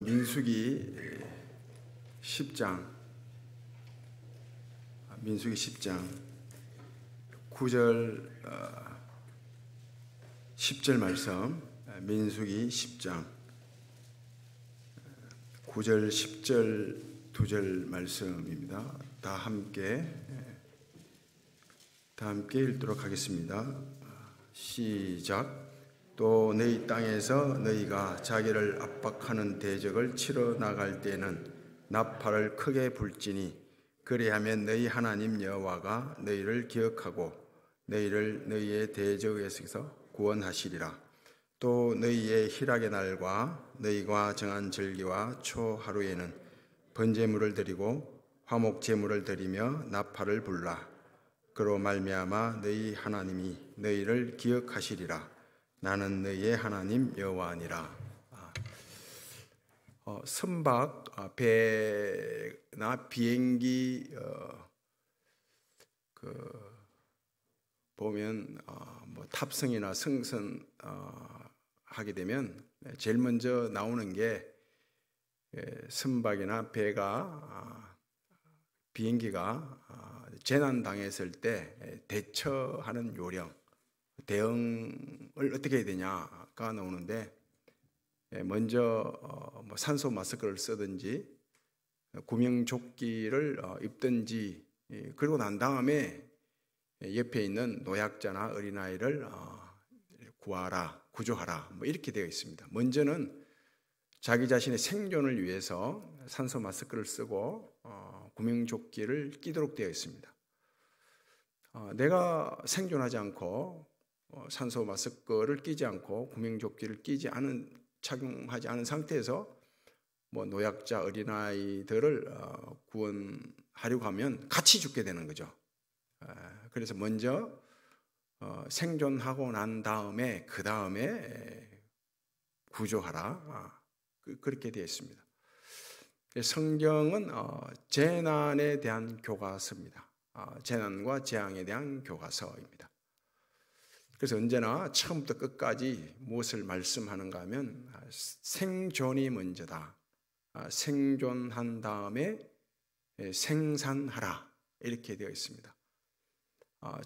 민수기 10장 9절 10절 말씀. 민수기 10장 9절 10절 2절 말씀입니다. 다 함께 읽도록 하겠습니다. 시작. 또 너희 땅에서 너희가 자기를 압박하는 대적을 치러 나갈 때는 나팔을 크게 불지니 그리하면 너희 하나님 여호와가 너희를 기억하고 너희를 너희의 대적에서 구원하시리라. 또 너희의 희락의 날과 너희가 정한 절기와 초하루에는 번제물을 드리고 화목 제물을 드리며 나팔을 불라. 그로 말미암아 너희 하나님이 너희를 기억하시리라. 나는 너희의 하나님 여호와니라. 선박, 배나 비행기 보면 탑승이나 승선 하게 되면 제일 먼저 나오는 게 선박이나 배가 비행기가 재난 당했을 때 대처하는 요령, 대응을 어떻게 해야 되냐가 나오는데, 먼저 산소 마스크를 쓰든지 구명조끼를 입든지, 그리고 난 다음에 옆에 있는 노약자나 어린아이를 구조하라 이렇게 되어 있습니다. 먼저는 자기 자신의 생존을 위해서 산소 마스크를 쓰고 구명조끼를 끼도록 되어 있습니다. 내가 생존하지 않고 산소 마스크를 끼지 않고 구명조끼를 착용하지 않은 상태에서 노약자 어린아이들을 구원하려고 하면 같이 죽게 되는 거죠. 그래서 먼저 생존하고 난 다음에 그 다음에 구조하라, 그렇게 되어 있습니다. 성경은 재난에 대한 교과서입니다. 재난과 재앙에 대한 교과서입니다. 그래서 언제나 처음부터 끝까지 무엇을 말씀하는가 하면 생존이 먼저다. 생존한 다음에 생산하라, 이렇게 되어 있습니다.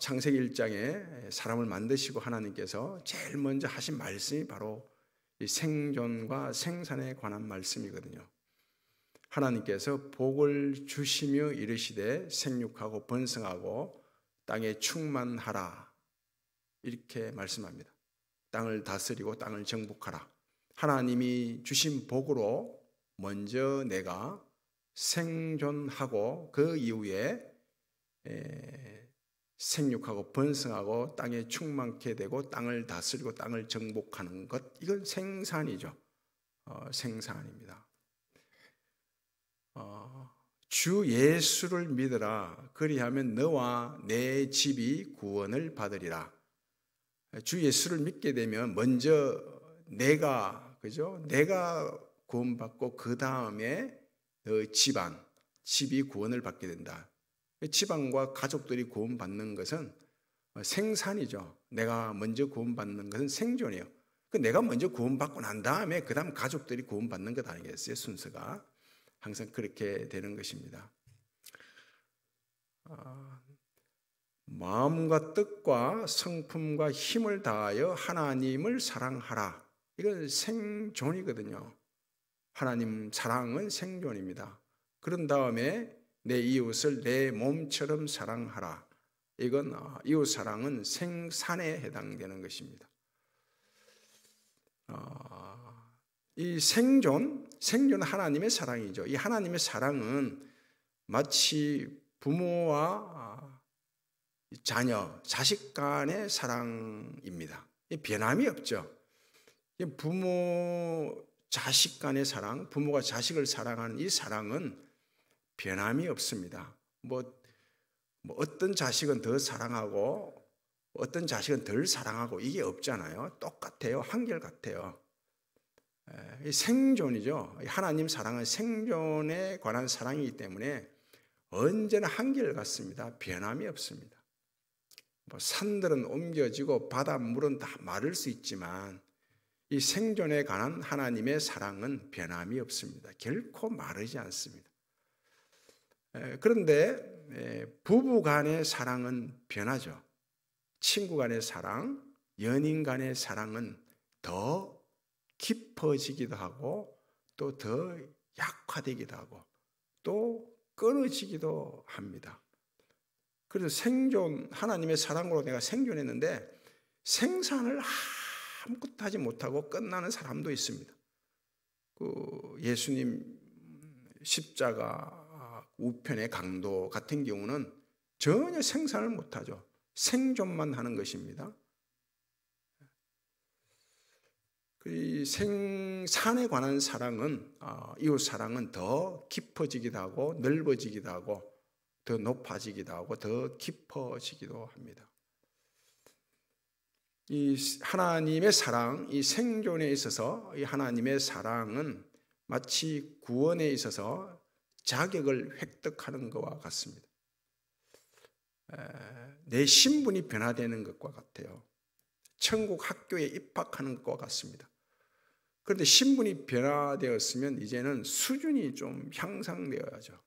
창세기 1장에 사람을 만드시고 하나님께서 제일 먼저 하신 말씀이 바로 이 생존과 생산에 관한 말씀이거든요. 하나님께서 복을 주시며 이르시되 생육하고 번성하고 땅에 충만하라, 이렇게 말씀합니다. 땅을 다스리고 땅을 정복하라. 하나님이 주신 복으로 먼저 내가 생존하고 그 이후에 생육하고 번성하고 땅에 충만케 되고 땅을 다스리고 땅을 정복하는 것, 이건 생산이죠. 생산입니다. 주 예수를 믿으라. 그리하면 너와 내 집이 구원을 받으리라. 주 예수를 믿게 되면 먼저 내가 구원받고 그 다음에 집이 구원을 받게 된다. 집안과 가족들이 구원받는 것은 생산이죠. 내가 먼저 구원받는 것은 생존이에요. 내가 먼저 구원받고 난 다음에 그 다음 가족들이 구원받는 것 아니겠어요? 순서가 항상 그렇게 되는 것입니다. 마음과 뜻과 성품과 힘을 다하여 하나님을 사랑하라. 이건 생존이거든요. 하나님 사랑은 생존입니다. 그런 다음에 내 이웃을 내 몸처럼 사랑하라. 이건 이웃 사랑은 생산에 해당되는 것입니다. 이 생존은 하나님의 사랑이죠. 이 하나님의 사랑은 마치 부모와 자식 간의 사랑입니다. 변함이 없죠. 부모, 자식 간의 사랑, 부모가 자식을 사랑하는 이 사랑은 변함이 없습니다. 어떤 자식은 더 사랑하고 어떤 자식은 덜 사랑하고 이게 없잖아요. 똑같아요. 한결같아요. 생존이죠. 하나님 사랑은 생존에 관한 사랑이기 때문에 언제나 한결같습니다. 변함이 없습니다. 산들은 옮겨지고 바닷물은 다 마를 수 있지만 이 생존에 관한 하나님의 사랑은 변함이 없습니다. 결코 마르지 않습니다. 그런데 부부 간의 사랑은 변하죠. 친구 간의 사랑, 연인 간의 사랑은 더 깊어지기도 하고 또 더 약화되기도 하고 또 끊어지기도 합니다. 그래서 하나님의 사랑으로 내가 생존했는데 생산을 아무것도 하지 못하고 끝나는 사람도 있습니다. 예수님 십자가 우편의 강도 같은 경우는 전혀 생산을 못하죠. 생존만 하는 것입니다. 이 생산에 관한 사랑은, 이웃 사랑은 더 깊어지기도 하고 넓어지기도 하고 더 높아지기도 하고 더 깊어지기도 합니다. 이 하나님의 사랑, 이 생존에 있어서 이 하나님의 사랑은 마치 구원에 있어서 자격을 획득하는 것과 같습니다. 내 신분이 변화되는 것과 같아요. 천국 학교에 입학하는 것과 같습니다. 그런데 신분이 변화되었으면 이제는 수준이 좀 향상되어야죠.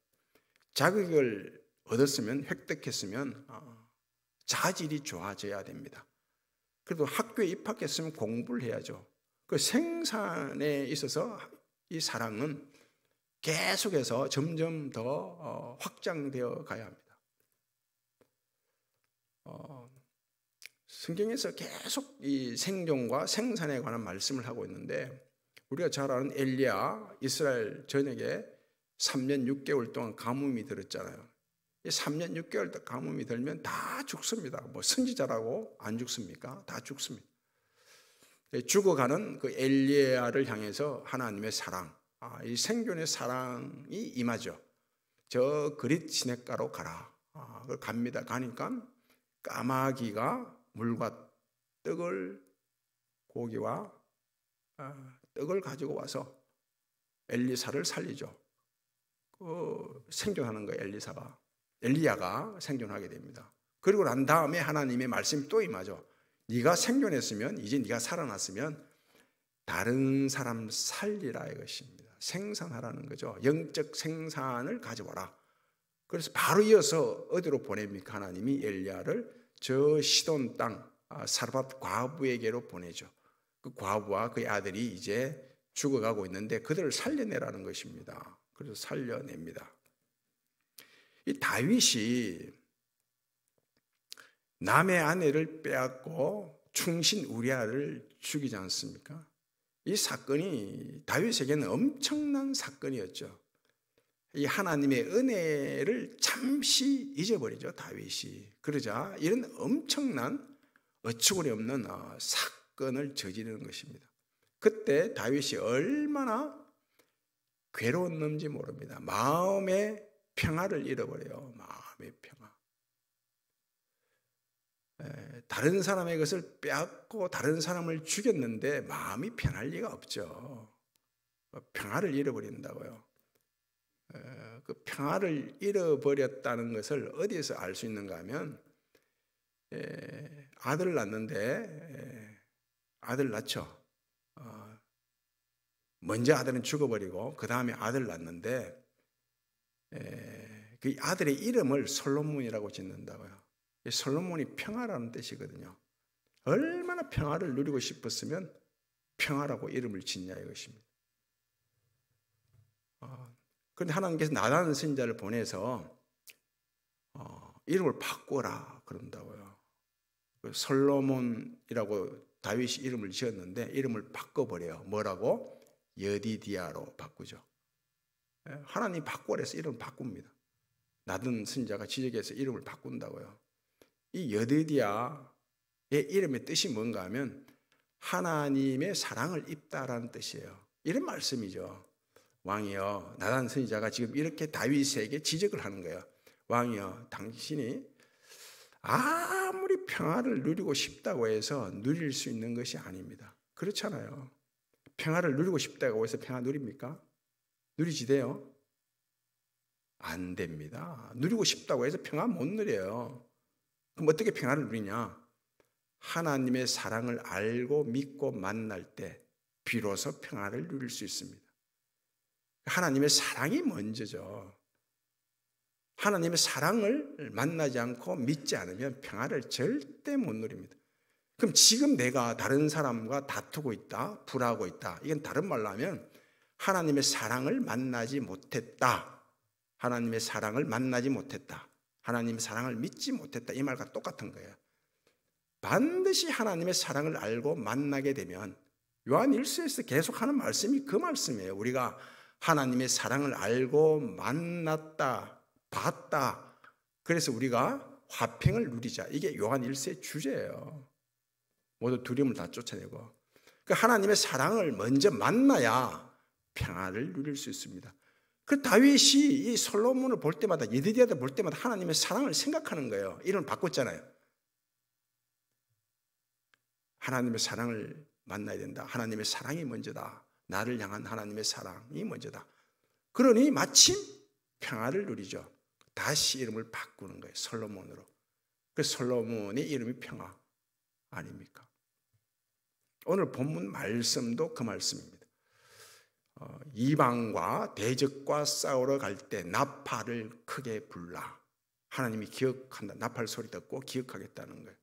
자격을 얻었으면, 획득했으면 자질이 좋아져야 됩니다. 그래도 학교에 입학했으면 공부를 해야죠. 그 생산에 있어서 이 사랑은 계속해서 점점 더 확장되어 가야 합니다. 성경에서 계속 이 생존과 생산에 관한 말씀을 하고 있는데 우리가 잘 아는 엘리야, 이스라엘 전역에 3년 6개월 동안 가뭄이 들었잖아요. 3년 6개월 동안 가뭄이 들면 다 죽습니다. 뭐 선지자라고 안 죽습니까? 다 죽습니다. 죽어가는 그 엘리야를 향해서 하나님의 사랑, 이 생존의 사랑이 임하죠. 저 그릿 시냇가로 가라. 그걸 갑니다. 가니까 까마귀가 물과 고기와 떡을 가지고 와서 엘리사를 살리죠. 생존하는 거예요. 엘리야가 생존하게 됩니다. 그리고 난 다음에 하나님의 말씀이 또 임하죠. 네가 생존했으면, 이제 네가 살아났으면 다른 사람 살리라 이것입니다. 생산하라는 거죠. 영적 생산을 가져와라. 그래서 바로 이어서 어디로 보냅니까? 하나님이 엘리야를 저 시돈 땅 사르밧 과부에게로 보내죠. 그 과부와 그의 아들이 이제 죽어가고 있는데 그들을 살려내라는 것입니다. 그래서 살려냅니다. 이 다윗이 남의 아내를 빼앗고 충신 우리아를 죽이지 않습니까? 이 사건이 다윗에게는 엄청난 사건이었죠. 이 하나님의 은혜를 잠시 잊어버리죠, 다윗이. 그러자 이런 엄청난 어처구니 없는 사건을 저지르는 것입니다. 그때 다윗이 얼마나 괴로웠는지 모릅니다. 마음의 평화를 잃어버려요. 마음의 평화. 다른 사람의 것을 빼앗고 다른 사람을 죽였는데 마음이 편할 리가 없죠. 평화를 잃어버린다고요. 그 평화를 잃어버렸다는 것을 어디에서 알 수 있는가 하면 아들을 낳는데 아들 낳죠. 먼저 아들은 죽어버리고 그 다음에 아들 낳는데 그 아들의 이름을 솔로몬이라고 짓는다고요. 솔로몬이 평화라는 뜻이거든요. 얼마나 평화를 누리고 싶었으면 평화라고 이름을 짓냐 이것입니다. 그런데 하나님께서 나단 선지자를 보내서 이름을 바꿔라 그런다고요. 솔로몬이라고 다윗이 이름을 지었는데 이름을 바꿔버려요. 뭐라고? 여디디아로 바꾸죠. 하나님 바꾸래서 이름을 바꿉니다. 나단 선지자가 지적해서 이름을 바꾼다고요. 이 여디디아의 이름의 뜻이 뭔가 하면 하나님의 사랑을 입다라는 뜻이에요. 이런 말씀이죠. 왕이여, 나단 선지자가 지금 이렇게 다윗에게 지적을 하는 거예요. 왕이여, 당신이 아무리 평화를 누리고 싶다고 해서 누릴 수 있는 것이 아닙니다. 그렇잖아요. 평화를 누리고 싶다고 해서 평화 누립니까? 누리지 돼요? 안 됩니다. 누리고 싶다고 해서 평화 못 누려요. 그럼 어떻게 평화를 누리냐? 하나님의 사랑을 알고 믿고 만날 때 비로소 평안을 누릴 수 있습니다. 하나님의 사랑이 먼저죠. 하나님의 사랑을 만나지 않고 믿지 않으면 평안을 절대 못 누립니다. 그럼 지금 내가 다른 사람과 다투고 있다, 불화하고 있다. 이건 다른 말로 하면 하나님의 사랑을 만나지 못했다. 하나님의 사랑을 만나지 못했다. 하나님의 사랑을 믿지 못했다. 이 말과 똑같은 거예요. 반드시 하나님의 사랑을 알고 만나게 되면 요한 1서에서 계속 하는 말씀이 그 말씀이에요. 우리가 하나님의 사랑을 알고 만났다, 봤다. 그래서 우리가 화평을 누리자. 이게 요한 1서의 주제예요. 모두 두려움을 다 쫓아내고. 그러니까 하나님의 사랑을 먼저 만나야 평안을 누릴 수 있습니다. 그 다윗이 이 솔로몬을 볼 때마다, 예디디아를 볼 때마다 하나님의 사랑을 생각하는 거예요. 이름을 바꿨잖아요. 하나님의 사랑을 만나야 된다. 하나님의 사랑이 먼저다. 나를 향한 하나님의 사랑이 먼저다. 그러니 마침 평안을 누리죠. 다시 이름을 바꾸는 거예요. 솔로몬으로. 그 솔로몬의 이름이 평화 아닙니까? 오늘 본문 말씀도 그 말씀입니다. 이방과 대적과 싸우러 갈 때 나팔을 크게 불라. 하나님이 기억한다. 나팔 소리 듣고 기억하겠다는 거예요.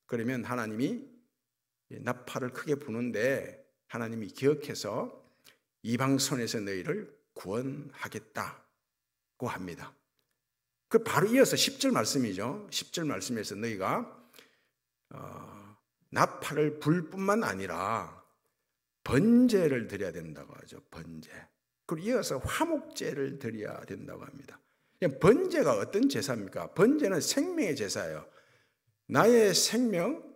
그러면 하나님이 나팔을 크게 부는데 하나님이 기억해서 이방 손에서 너희를 구원하겠다고 합니다. 그 바로 이어서 10절 말씀이죠. 10절 말씀에서 너희가 나팔을 불 뿐만 아니라 번제를 드려야 된다고 하죠. 번제. 그리고 이어서 화목제를 드려야 된다고 합니다. 번제가 어떤 제사입니까? 번제는 생명의 제사예요. 나의 생명,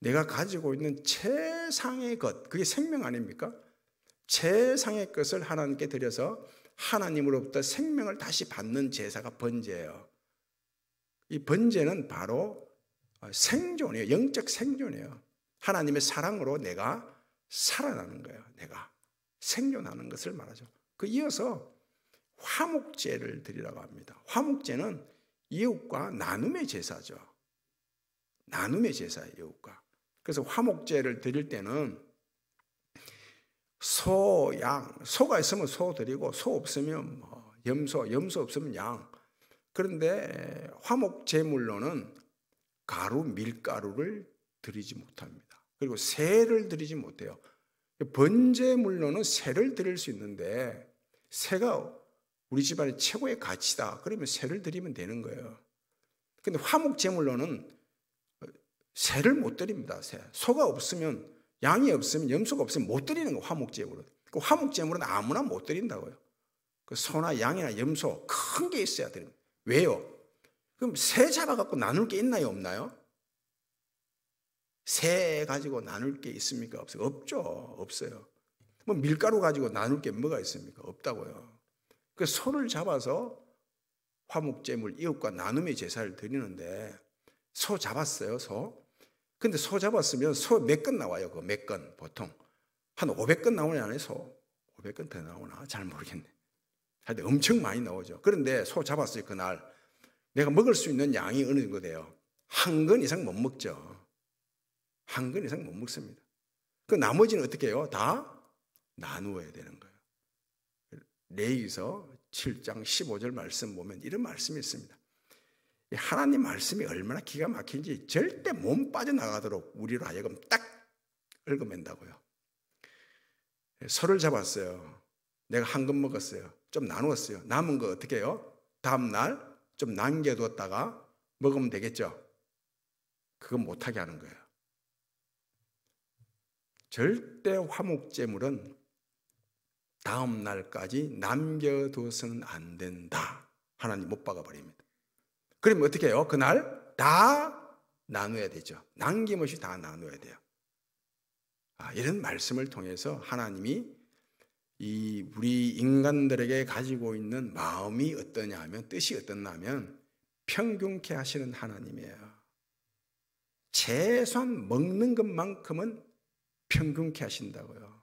내가 가지고 있는 최상의 것, 그게 생명 아닙니까? 최상의 것을 하나님께 드려서 하나님으로부터 생명을 다시 받는 제사가 번제예요. 이 번제는 바로 생존이에요. 영적 생존이에요. 하나님의 사랑으로 내가 살아나는 거예요. 내가 생존하는 것을 말하죠. 그 이어서 화목제를 드리라고 합니다. 화목제는 이웃과 나눔의 제사죠. 나눔의 제사예요. 이웃과. 그래서 화목제를 드릴 때는 소, 양, 소가 있으면 소 드리고 소 없으면 염소, 염소 없으면 양. 그런데 화목제물로는 가루, 밀가루를 드리지 못합니다. 그리고 새를 드리지 못해요. 번제물로는 새를 드릴 수 있는데 새가 우리 집안의 최고의 가치다. 그러면 새를 드리면 되는 거예요. 그런데 화목제물로는 새를 못 드립니다. 새. 소가 없으면, 양이 없으면, 염소가 없으면 못 드리는 거예요. 화목제물은. 그 화목제물은 아무나 못 드린다고요. 그 소나 양이나 염소 큰 게 있어야 드립니다. 왜요? 그럼 새 잡아갖고 나눌 게 있나요? 없나요? 새 가지고 나눌 게 있습니까? 없어요? 없죠. 없어요. 뭐 밀가루 가지고 나눌 게 뭐가 있습니까? 없다고요. 그 소를 잡아서 화목제물, 이웃과 나눔의 제사를 드리는데 소 잡았어요, 소. 근데 소 잡았으면 소 몇 건 나와요? 그 몇 건 보통 한 500건 나오냐 안 해요? 소 500건 더 나오나? 잘 모르겠네. 하여튼 엄청 많이 나오죠. 그런데 소 잡았어요. 그날 내가 먹을 수 있는 양이 어느 정도 돼요? 한 건 이상 못 먹죠. 한 건 이상 못 먹습니다. 그 나머지는 어떻게 해요? 다 나누어야 되는 거예요. 레위기서 7장 15절 말씀 보면 이런 말씀이 있습니다. 하나님 말씀이 얼마나 기가 막힌지 절대 몸 빠져나가도록 우리로 하여금 딱 얽어맨다고요. 소를 잡았어요. 내가 한 건 먹었어요. 좀 나누었어요. 남은 거 어떻게 해요? 다음 날 좀 남겨뒀다가 먹으면 되겠죠? 그건 못하게 하는 거예요. 절대 화목제물은 다음 날까지 남겨둬서는 안 된다. 하나님 못 박아버립니다. 그러면 어떻게 해요? 그날 다 나눠야 되죠. 남김없이 다 나눠야 돼요. 이런 말씀을 통해서 하나님이 우리 인간들에게 가지고 있는 마음이 어떠냐 하면, 뜻이 어떠냐 하면 평균케 하시는 하나님이에요. 최소한 먹는 것만큼은 평균케 하신다고요.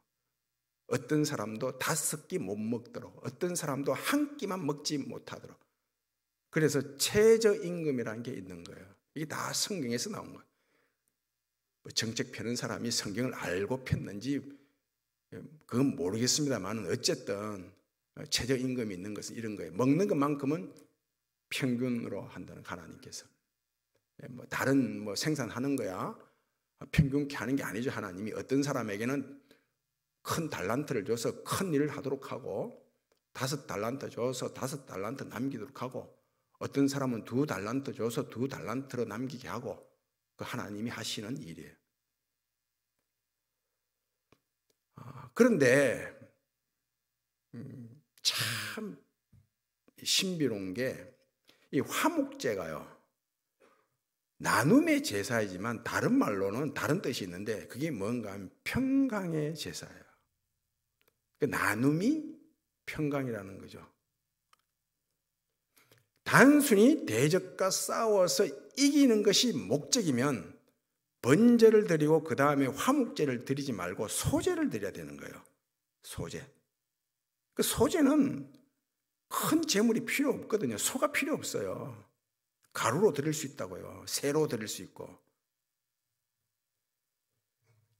어떤 사람도 5끼 못 먹도록, 어떤 사람도 한 끼만 먹지 못하도록. 그래서 최저임금이라는 게 있는 거예요. 이게 다 성경에서 나온 거예요. 정책 펴는 사람이 성경을 알고 폈는지 그건 모르겠습니다만 어쨌든 최저임금이 있는 것은 이런 거예요. 먹는 것만큼은 평균으로 한다는 하나님께서. 다른 생산하는 거야 평균케 하는 게 아니죠. 하나님이 어떤 사람에게는 큰 달란트를 줘서 큰 일을 하도록 하고 5달란트 줘서 5달란트 남기도록 하고 어떤 사람은 2달란트 줘서 2달란트로 남기게 하고 그 하나님이 하시는 일이에요. 그런데 참 신비로운 게 이 화목제가요. 나눔의 제사이지만 다른 말로는 다른 뜻이 있는데 그게 뭔가 하면 평강의 제사예요. 그 나눔이 평강이라는 거죠. 단순히 대적과 싸워서 이기는 것이 목적이면 번제를 드리고 그 다음에 화목제를 드리지 말고 소제를 드려야 되는 거예요. 소제. 그 소제는 큰 재물이 필요 없거든요. 소가 필요 없어요. 가루로 드릴 수 있다고요. 새로 드릴 수 있고.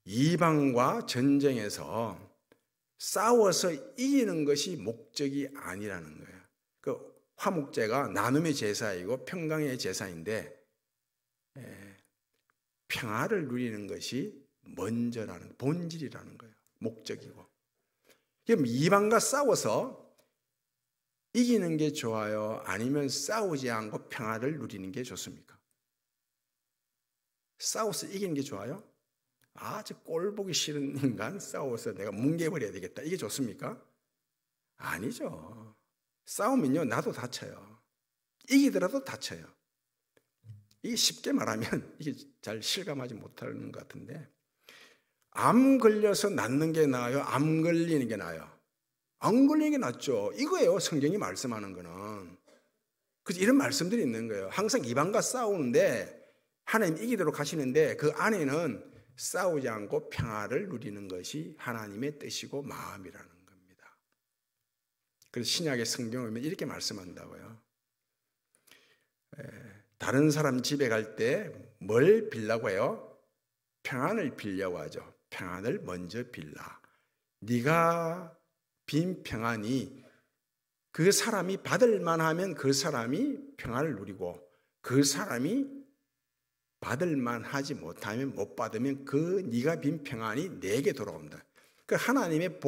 이방과 전쟁에서 싸워서 이기는 것이 목적이 아니라는 거예요. 그 화목제가 나눔의 제사이고 평강의 제사인데 평화를 누리는 것이 먼저라는 본질이라는 거예요. 목적이고. 그럼 이방과 싸워서 이기는 게 좋아요? 아니면 싸우지 않고 평화를 누리는 게 좋습니까? 싸워서 이기는 게 좋아요? 저 꼴 보기 싫은 인간 싸워서 내가 뭉개버려야 되겠다. 이게 좋습니까? 아니죠. 싸우면요 나도 다쳐요. 이기더라도 다쳐요. 이게 쉽게 말하면 이게 잘 실감하지 못하는 것 같은데 암 걸려서 낫는 게 나아요? 암 걸리는 게 나아요? 안 걸리는 게 낫죠. 이거예요. 성경이 말씀하는 거는. 그래서 이런 말씀들이 있는 거예요. 항상 이방과 싸우는데 하나님 이기도록 하시는데 그 안에는 싸우지 않고 평화를 누리는 것이 하나님의 뜻이고 마음이라는 겁니다. 그래서 신약의 성경을 보면 이렇게 말씀한다고요. 다른 사람 집에 갈 때 뭘 빌라고 해요? 평안을 빌려고 하죠. 평안을 먼저 빌라. 네가 빈 평안이 그 사람이 받을 만하면 그 사람이 평안을 누리고 그 사람이 받을 만하지 못하면 못 받으면 그 네가 빈 평안이 내게 돌아온다. 그 하나님의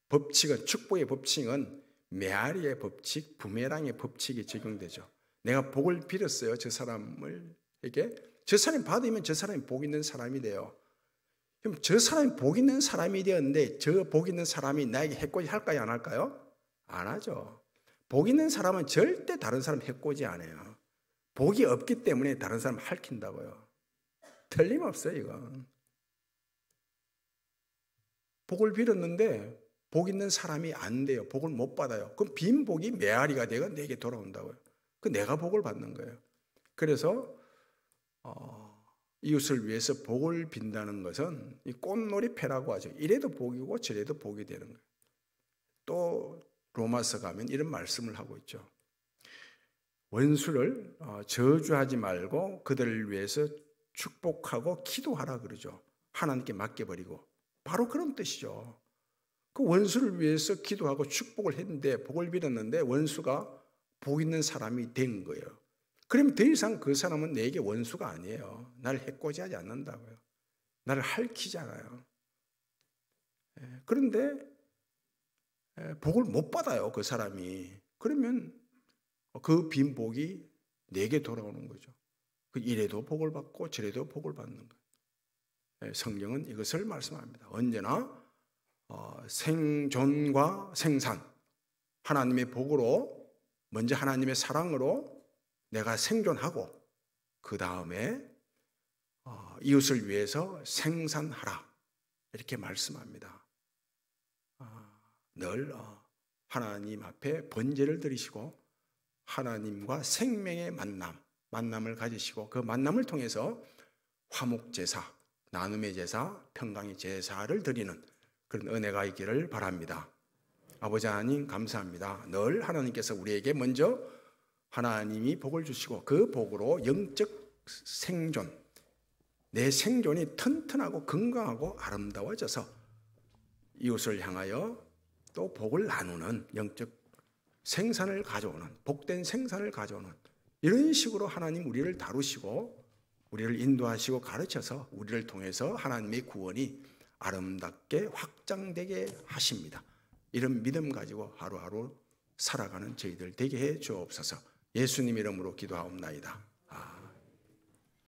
법칙은 축복의 법칙은 메아리의 법칙, 부메랑의 법칙이 적용되죠. 내가 복을 빌었어요. 저 사람에게. 저 사람이 받으면 저 사람이 복 있는 사람이 돼요. 그럼 저 사람이 복 있는 사람이 되었는데 저 복 있는 사람이 나에게 해코지 할까요? 안 할까요? 안 하죠. 복 있는 사람은 절대 다른 사람 해코지 안 해요. 복이 없기 때문에 다른 사람 핥힌다고요. 틀림없어요 이건. 복을 빌었는데 복 있는 사람이 안 돼요. 복을 못 받아요. 그럼 빈 복이 메아리가 되고 내게 돌아온다고요. 그 내가 복을 받는 거예요. 그래서 이웃을 위해서 복을 빈다는 것은 이 꽃놀이패라고 하죠. 이래도 복이고 저래도 복이 되는 거예요. 또 로마서 가면 이런 말씀을 하고 있죠. 원수를 저주하지 말고 그들을 위해서 축복하고 기도하라 그러죠. 하나님께 맡겨버리고. 바로 그런 뜻이죠. 그 원수를 위해서 기도하고 축복을 했는데 복을 빌었는데 원수가 복 있는 사람이 된 거예요. 그럼 더 이상 그 사람은 내게 원수가 아니에요. 나를 해코지하지 않는다고요. 나를 핥히잖아요. 그런데 복을 못 받아요. 그 사람이. 그러면 그 빈 복이 내게 돌아오는 거죠. 이래도 복을 받고 저래도 복을 받는 거예요. 성경은 이것을 말씀합니다. 언제나 생존과 생산, 하나님의 복으로 먼저 하나님의 사랑으로 내가 생존하고 그 다음에 이웃을 위해서 생산하라 이렇게 말씀합니다. 늘 하나님 앞에 번제를 드리시고 하나님과 생명의 만남을 가지시고 그 만남을 통해서 화목제사, 나눔의 제사, 평강의 제사를 드리는 그런 은혜가 있기를 바랍니다. 아버지 하나님 감사합니다. 늘 하나님께서 우리에게 먼저 하나님이 복을 주시고 그 복으로 영적 생존, 내 생존이 튼튼하고 건강하고 아름다워져서 이웃을 향하여 또 복을 나누는 영적 생산을 가져오는, 복된 생산을 가져오는, 이런 식으로 하나님 우리를 다루시고 우리를 인도하시고 가르쳐서 우리를 통해서 하나님의 구원이 아름답게 확장되게 하십니다. 이런 믿음 가지고 하루하루 살아가는 저희들 되게 해 주옵소서. 예수님 이름으로 기도하옵나이다.